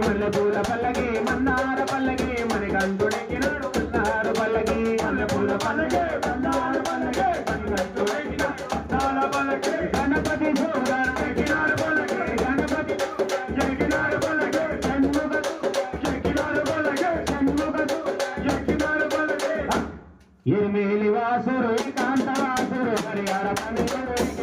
మల్లెపూల పల్లకి మన్నార పల్లకి మణికంఠుడెక్కినాడు మన్నార పల్లకి మల్లెపూల పల్లకి మన్నార పల్లకి మణికంఠుడెక్కినాడు మన్నార పల్లకి గణపతి ఎక్కినాడు పల్లకి గణపతి ఎక్కినాడు పల్లకి షణ్ముఖ ఎక్కినాడు పల్లకి షణ్ముఖ ఎక్కినాడు పల్లకి ఎరిమేలి వాసురు కాంతవాసురు హరిహర పల్లె